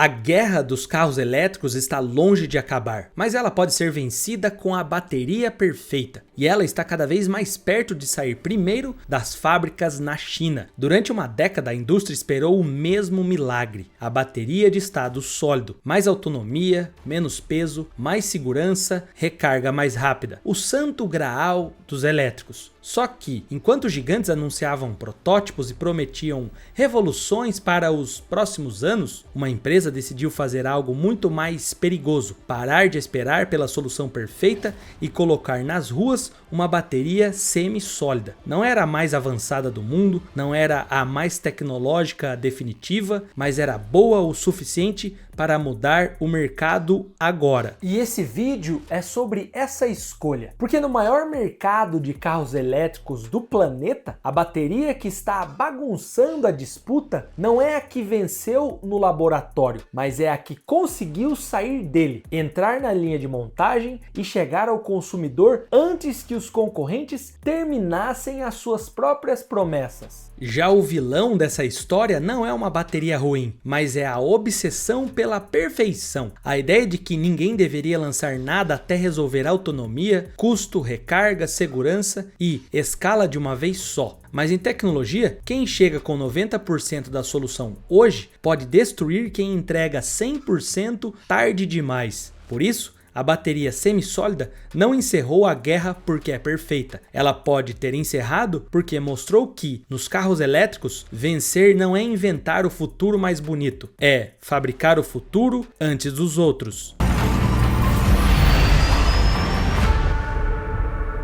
A guerra dos carros elétricos está longe de acabar, mas ela pode ser vencida com a bateria perfeita. E ela está cada vez mais perto de sair primeiro das fábricas na China. Durante uma década, a indústria esperou o mesmo milagre: a bateria de estado sólido. Mais autonomia, menos peso, mais segurança, recarga mais rápida. O santo graal dos elétricos. Só que, enquanto os gigantes anunciavam protótipos e prometiam revoluções para os próximos anos, uma empresa decidiu fazer algo muito mais perigoso: parar de esperar pela solução perfeita e colocar nas ruas uma bateria semi-sólida. Não era a mais avançada do mundo, não era a mais tecnológica definitiva, mas era boa o suficiente para mudar o mercado agora. E esse vídeo é sobre essa escolha, porque no maior mercado de carros elétricos do planeta, a bateria que está bagunçando a disputa não é a que venceu no laboratório, mas é a que conseguiu sair dele, entrar na linha de montagem e chegar ao consumidor antes que os concorrentes terminassem as suas próprias promessas. Já o vilão dessa história não é uma bateria ruim, mas é a obsessão pela perfeição. A ideia de que ninguém deveria lançar nada até resolver autonomia, custo, recarga, segurança e escala de uma vez só. Mas em tecnologia, quem chega com 90% da solução hoje pode destruir quem entrega 100% tarde demais. Por isso, a bateria semi-sólida não encerrou a guerra porque é perfeita. Ela pode ter encerrado porque mostrou que, nos carros elétricos, vencer não é inventar o futuro mais bonito, é fabricar o futuro antes dos outros.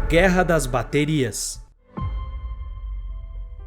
Guerra das baterias.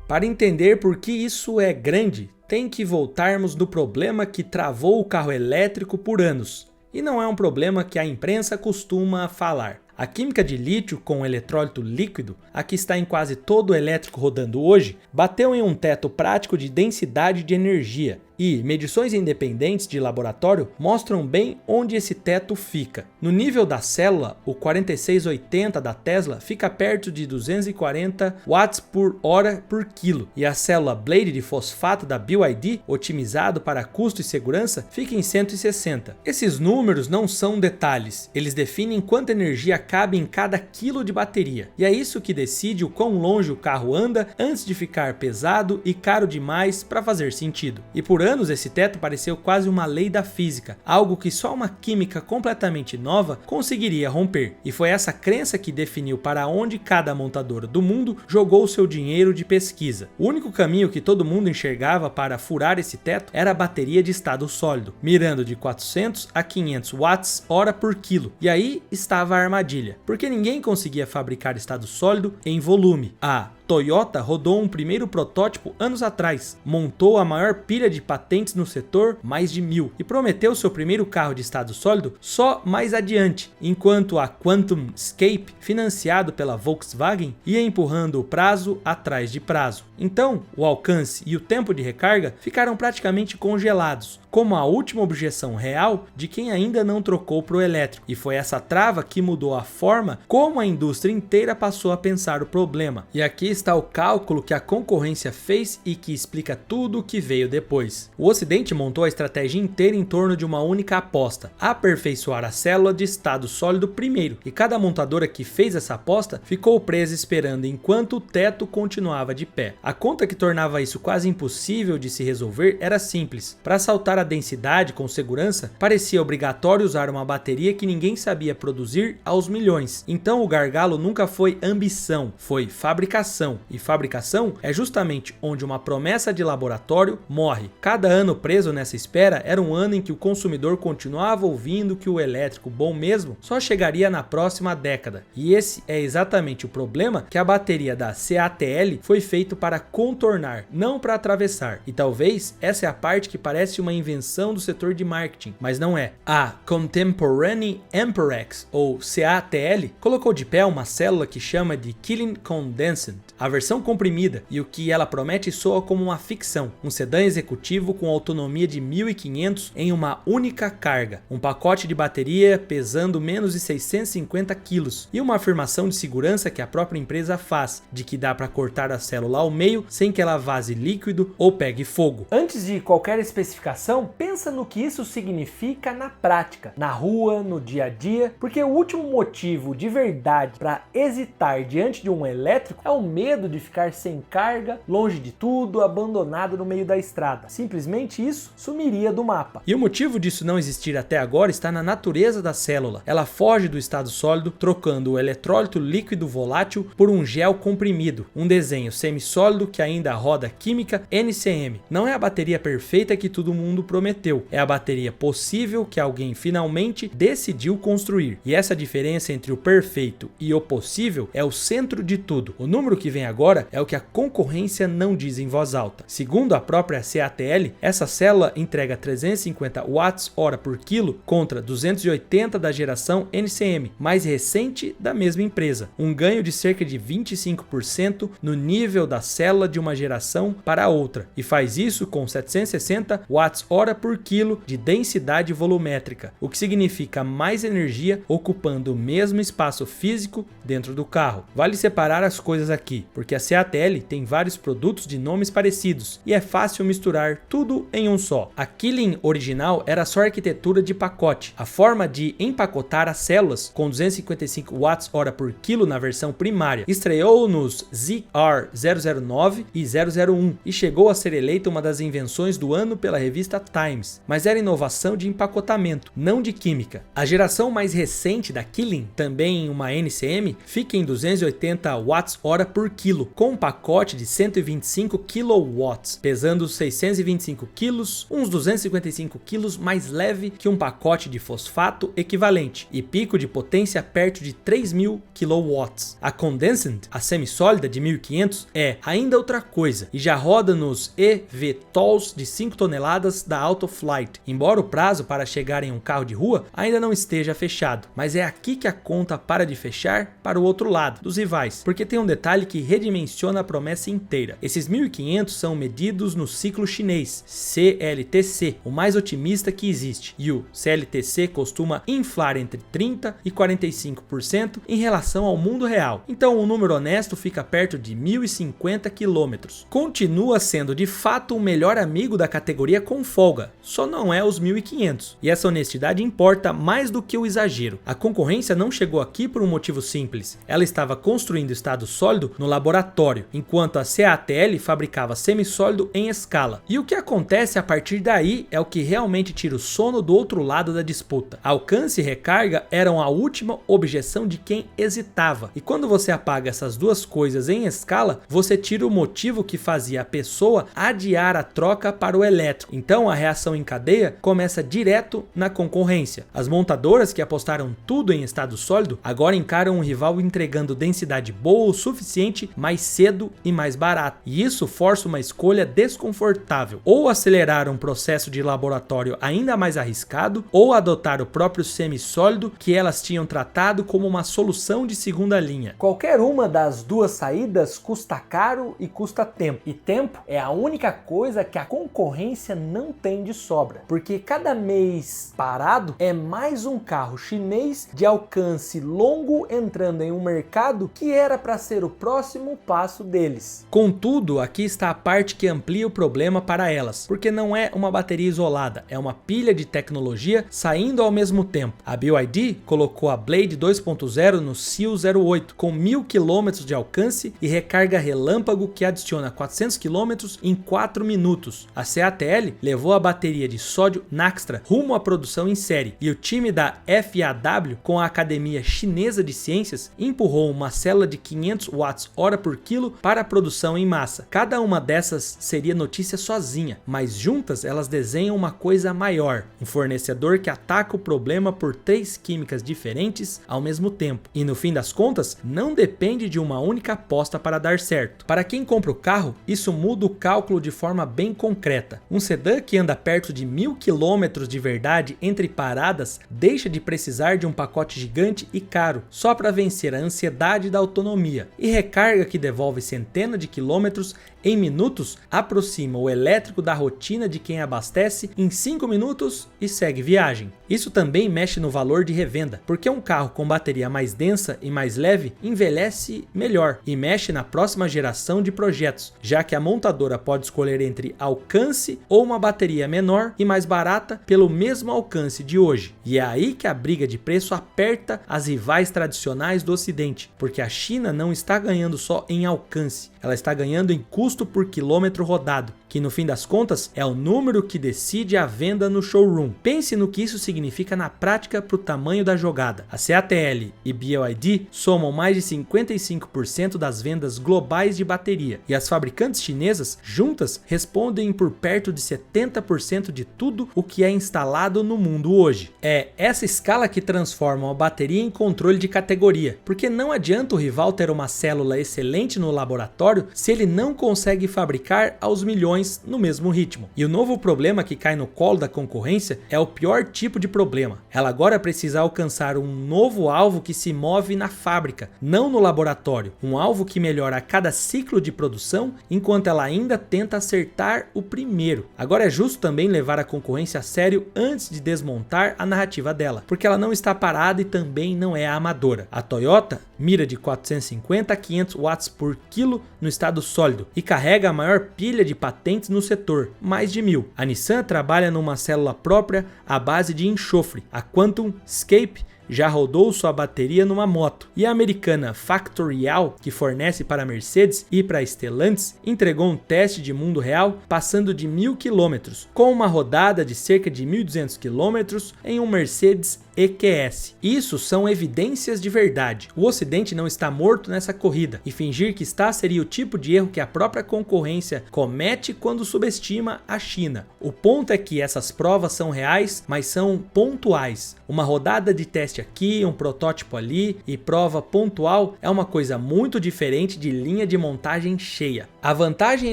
Para entender por que isso é grande, tem que voltarmos do problema que travou o carro elétrico por anos. E não é um problema que a imprensa costuma falar. A química de lítio com eletrólito líquido, a que está em quase todo o elétrico rodando hoje, bateu em um teto prático de densidade de energia. E medições independentes de laboratório mostram bem onde esse teto fica. No nível da célula, o 4680 da Tesla fica perto de 240 watts por hora por quilo. E a célula Blade de fosfato da BYD, otimizado para custo e segurança, fica em 160. Esses números não são detalhes, eles definem quanta energia cabe em cada quilo de bateria. E é isso que decide o quão longe o carro anda antes de ficar pesado e caro demais para fazer sentido. E por anos esse teto pareceu quase uma lei da física, algo que só uma química completamente nova conseguiria romper. E foi essa crença que definiu para onde cada montadora do mundo jogou seu dinheiro de pesquisa. O único caminho que todo mundo enxergava para furar esse teto era a bateria de estado sólido, mirando de 400 a 500 watts hora por quilo. E aí estava a armadilha, porque ninguém conseguia fabricar estado sólido em volume. A Toyota rodou um primeiro protótipo anos atrás, montou a maior pilha de patentes no setor, mais de 1000, e prometeu seu primeiro carro de estado sólido só mais adiante, enquanto a QuantumScape, financiado pela Volkswagen, ia empurrando o prazo atrás de prazo. Então, o alcance e o tempo de recarga ficaram praticamente congelados, como a última objeção real de quem ainda não trocou para o elétrico. E foi essa trava que mudou a forma como a indústria inteira passou a pensar o problema. E aqui está o cálculo que a concorrência fez e que explica tudo o que veio depois. O Ocidente montou a estratégia inteira em torno de uma única aposta: aperfeiçoar a célula de estado sólido primeiro. E cada montadora que fez essa aposta ficou presa esperando enquanto o teto continuava de pé. A conta que tornava isso quase impossível de se resolver era simples. Para saltar a densidade com segurança, parecia obrigatório usar uma bateria que ninguém sabia produzir aos milhões. Então o gargalo nunca foi ambição, foi fabricação. E fabricação é justamente onde uma promessa de laboratório morre. Cada ano preso nessa espera era um ano em que o consumidor continuava ouvindo que o elétrico bom mesmo só chegaria na próxima década. E esse é exatamente o problema que a bateria da CATL foi feito para contornar, não para atravessar. E talvez essa é a parte que parece uma invenção do setor de marketing, mas não é. A Contemporary Amperex, ou CATL, colocou de pé uma célula que chama de Killing Condensate, a versão comprimida, e o que ela promete soa como uma ficção, um sedã executivo com autonomia de 1.500 em uma única carga, um pacote de bateria pesando menos de 650 quilos, e uma afirmação de segurança que a própria empresa faz, de que dá para cortar a célula ao meio sem que ela vaze líquido ou pegue fogo. Antes de qualquer especificação, pensa no que isso significa na prática, na rua, no dia a dia, porque o último motivo de verdade para hesitar diante de um elétrico é o medo de ficar sem carga, longe de tudo, abandonado no meio da estrada. Simplesmente isso sumiria do mapa. E o motivo disso não existir até agora está na natureza da célula. Ela foge do estado sólido, trocando o eletrólito líquido volátil por um gel comprimido, um desenho semissólido que ainda roda química NCM. Não é a bateria perfeita que todo mundo prometeu, é a bateria possível que alguém finalmente decidiu construir. E essa diferença entre o perfeito e o possível é o centro de tudo. O número que vem agora é o que a concorrência não diz em voz alta. Segundo a própria CATL, essa célula entrega 350 watts-hora por quilo contra 280 da geração NCM, mais recente da mesma empresa. Um ganho de cerca de 25% no nível da célula de uma geração para outra, e faz isso com 760 watts-hora por quilo de densidade volumétrica, o que significa mais energia ocupando o mesmo espaço físico dentro do carro. Vale separar as coisas aqui, porque a CATL tem vários produtos de nomes parecidos e é fácil misturar tudo em um só. A Killing original era só arquitetura de pacote. A forma de empacotar as células com 255 watts-hora por quilo na versão primária estreou nos ZR009 e 001 e chegou a ser eleita uma das invenções do ano pela revista Times, mas era inovação de empacotamento, não de química. A geração mais recente da Killing, também em uma NCM, fica em 280 watts-hora por quilo, com um pacote de 125 kW, pesando 625 quilos, uns 255 quilos mais leve que um pacote de fosfato equivalente, e pico de potência perto de 3.000 kW. A Condensed, a semissólida de 1.500, é ainda outra coisa, e já roda nos eVTOLs de 5 toneladas da Autoflight, embora o prazo para chegar em um carro de rua ainda não esteja fechado. Mas é aqui que a conta para de fechar para o outro lado, dos rivais, porque tem um detalhe que redimensiona a promessa inteira. Esses 1.500 são medidos no ciclo chinês, CLTC, o mais otimista que existe, e o CLTC costuma inflar entre 30% e 45% em relação ao mundo real. Então o número honesto fica perto de 1.050 km. Continua sendo de fato o melhor amigo da categoria com folga, só não é os 1.500. E essa honestidade importa mais do que o exagero. A concorrência não chegou aqui por um motivo simples. Ela estava construindo estado sólido no laboratório, enquanto a CATL fabricava semissólido em escala. E o que acontece a partir daí é o que realmente tira o sono do outro lado da disputa. Alcance e recarga eram a última objeção de quem hesitava. E quando você apaga essas duas coisas em escala, você tira o motivo que fazia a pessoa adiar a troca para o elétrico. Então a reação em cadeia começa direto na concorrência. As montadoras que apostaram tudo em estado sólido agora encaram um rival entregando densidade boa o suficiente mais cedo e mais barato. E isso força uma escolha desconfortável. Ou acelerar um processo de laboratório ainda mais arriscado, ou adotar o próprio semissólido que elas tinham tratado como uma solução de segunda linha. Qualquer uma das duas saídas custa caro e custa tempo. E tempo é a única coisa que a concorrência não tem de sobra, porque cada mês parado é mais um carro chinês de alcance longo entrando em um mercado que era para ser o próximo passo deles. Contudo, aqui está a parte que amplia o problema para elas, porque não é uma bateria isolada, é uma pilha de tecnologia saindo ao mesmo tempo. A BYD colocou a Blade 2.0 no SEAL 08 com 1.000 km de alcance e recarga relâmpago que adiciona 400 km em 4 minutos. A CATL levou a bateria de sódio Naxtra rumo à produção em série, e o time da FAW, com a Academia Chinesa de Ciências, empurrou uma célula de 500 watts-hora por quilo para a produção em massa. Cada uma dessas seria notícia sozinha, mas juntas elas desenham uma coisa maior, um fornecedor que ataca o problema por 3 químicas diferentes ao mesmo tempo, e no fim das contas não depende de uma única aposta para dar certo. Para quem compra o carro, isso muda o cálculo de forma bem concreta. Um sedã que anda perto de 1.000 km de verdade entre paradas deixa de precisar de um pacote gigante e caro só para vencer a ansiedade da autonomia, e recarga carga que devolve centenas de quilômetros em minutos aproxima o elétrico da rotina de quem abastece em 5 minutos e segue viagem. Isso também mexe no valor de revenda, porque um carro com bateria mais densa e mais leve envelhece melhor e mexe na próxima geração de projetos, já que a montadora pode escolher entre alcance ou uma bateria menor e mais barata pelo mesmo alcance de hoje. E é aí que a briga de preço aperta as rivais tradicionais do Ocidente, porque a China não está ganhando só em alcance, ela está ganhando em custo por quilômetro rodado, que no fim das contas é o número que decide a venda no showroom. Pense no que isso significa na prática para o tamanho da jogada. A CATL e BYD somam mais de 55% das vendas globais de bateria, e as fabricantes chinesas juntas respondem por perto de 70% de tudo o que é instalado no mundo hoje. É essa escala que transforma a bateria em controle de categoria, porque não adianta o rival ter uma célula excelente no laboratório se ele não consegue fabricar aos milhões no mesmo ritmo. E o novo problema que cai no colo da concorrência é o pior tipo de problema. Ela agora precisa alcançar um novo alvo que se move na fábrica, não no laboratório. Um alvo que melhora a cada ciclo de produção, enquanto ela ainda tenta acertar o primeiro. Agora é justo também levar a concorrência a sério antes de desmontar a narrativa dela, porque ela não está parada e também não é amadora. A Toyota mira de 450 a 500 watts por quilo no estado sólido e carrega a maior pilha de patentes no setor, mais de 1000. A Nissan trabalha numa célula própria à base de enxofre. A Quantum Escape já rodou sua bateria numa moto. E a americana Factorial, que fornece para a Mercedes e para a Stellantis, entregou um teste de mundo real passando de 1000 km, com uma rodada de cerca de 1.200 km em um Mercedes EQS. Isso são evidências de verdade. O Ocidente não está morto nessa corrida, e fingir que está seria o tipo de erro que a própria concorrência comete quando subestima a China. O ponto é que essas provas são reais, mas são pontuais. Uma rodada de teste aqui, um protótipo ali e prova pontual é uma coisa muito diferente de linha de montagem cheia. A vantagem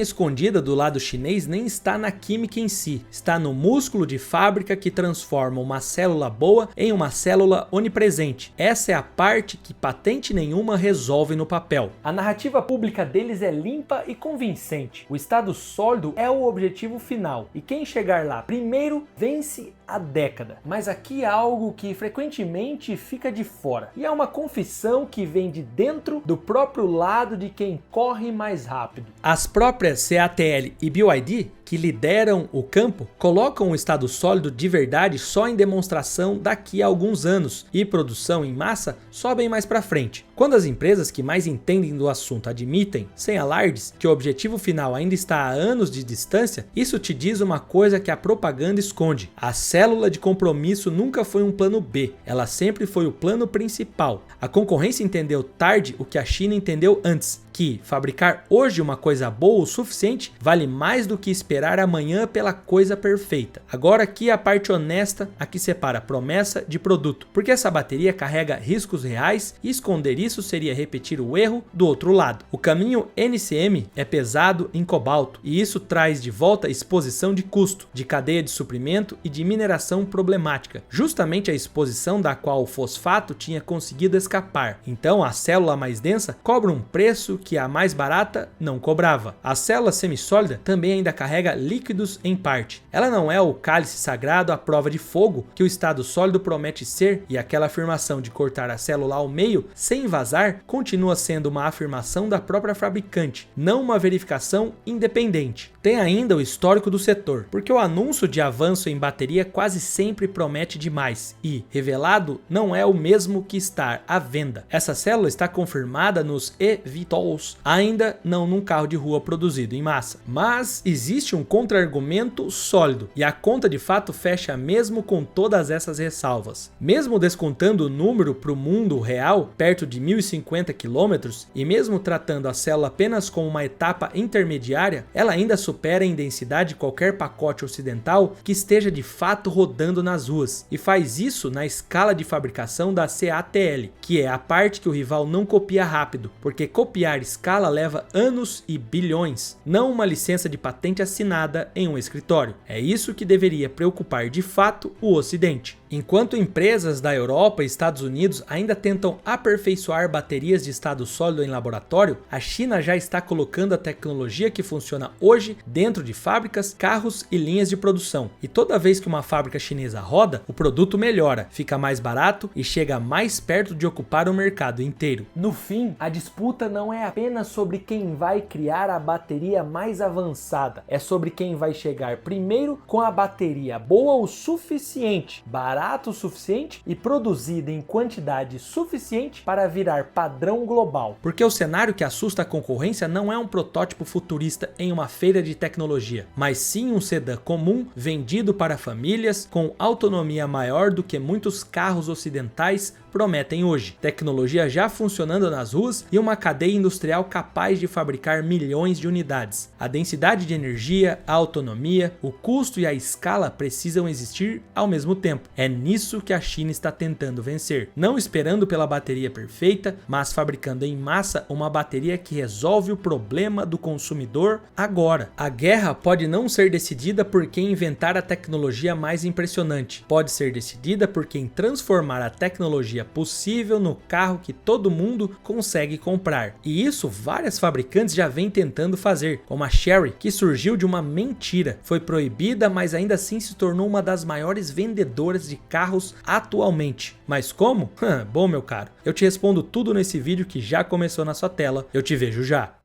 escondida do lado chinês nem está na química em si, está no músculo de fábrica que transforma uma célula boa em uma célula onipresente. Essa é a parte que patente nenhuma resolve no papel. A narrativa pública deles é limpa e convincente. O estado sólido é o objetivo final, e quem chegar lá primeiro vence a década. Mas aqui há algo que frequentemente fica de fora, e é uma confissão que vem de dentro do próprio lado de quem corre mais rápido. As próprias CATL e BYD, que lideram o campo, colocam o estado sólido de verdade só em demonstração daqui a alguns anos, e produção em massa só bem mais para frente. Quando as empresas que mais entendem do assunto admitem, sem alardes, que o objetivo final ainda está a anos de distância, isso te diz uma coisa que a propaganda esconde. A célula de compromisso nunca foi um plano B, ela sempre foi o plano principal. A concorrência entendeu tarde o que a China entendeu antes, que fabricar hoje uma coisa boa o suficiente vale mais do que esperar amanhã pela coisa perfeita. Agora aqui a parte honesta, a que separa promessa de produto, porque essa bateria carrega riscos reais e esconder isso seria repetir o erro do outro lado. O caminho NCM é pesado em cobalto, e isso traz de volta exposição de custo, de cadeia de suprimento e de mineração problemática, justamente a exposição da qual o fosfato tinha conseguido escapar. Então a célula mais densa cobra um preço que a mais barata não cobrava. A célula semissólida também ainda carrega líquidos em parte. Ela não é o cálice sagrado à prova de fogo que o estado sólido promete ser, e aquela afirmação de cortar a célula ao meio sem vazar continua sendo uma afirmação da própria fabricante, não uma verificação independente. Tem ainda o histórico do setor, porque o anúncio de avanço em bateria quase sempre promete demais e, revelado, não é o mesmo que estar à venda. Essa célula está confirmada nos eVTOLs, ainda não num carro de rua produzido em massa. Mas existe um contra-argumento sólido, e a conta de fato fecha mesmo com todas essas ressalvas. Mesmo descontando o número para o mundo real, perto de 1050 km, e mesmo tratando a célula apenas como uma etapa intermediária, ela ainda supera em densidade qualquer pacote ocidental que esteja de fato rodando nas ruas, e faz isso na escala de fabricação da CATL, que é a parte que o rival não copia rápido, porque copiar escala leva anos e bilhões, não uma licença de patente assinada em um escritório. É isso que deveria preocupar de fato o Ocidente. Enquanto empresas da Europa e Estados Unidos ainda tentam aperfeiçoar baterias de estado sólido em laboratório, a China já está colocando a tecnologia que funciona hoje dentro de fábricas, carros e linhas de produção. E toda vez que uma fábrica chinesa roda, o produto melhora, fica mais barato e chega mais perto de ocupar o mercado inteiro. No fim, a disputa não é apenas sobre quem vai criar a bateria mais avançada, é sobre quem vai chegar primeiro com a bateria boa o suficiente, barata o suficiente e produzida em quantidade suficiente para virar padrão global. Porque o cenário que assusta a concorrência não é um protótipo futurista em uma feira de tecnologia, mas sim um sedã comum vendido para famílias com autonomia maior do que muitos carros ocidentais prometem hoje. Tecnologia já funcionando nas ruas e uma cadeia industrial capaz de fabricar milhões de unidades. A densidade de energia, a autonomia, o custo e a escala precisam existir ao mesmo tempo. É nisso que a China está tentando vencer, não esperando pela bateria perfeita, mas fabricando em massa uma bateria que resolve o problema do consumidor agora. A guerra pode não ser decidida por quem inventar a tecnologia mais impressionante, pode ser decidida por quem transformar a tecnologia possível no carro que todo mundo consegue comprar. E isso várias fabricantes já vêm tentando fazer, como a Chery, que surgiu de uma mentira. Foi proibida, mas ainda assim se tornou uma das maiores vendedoras de carros atualmente. Mas como? Bom, meu caro, eu te respondo tudo nesse vídeo que já começou na sua tela. Eu te vejo já.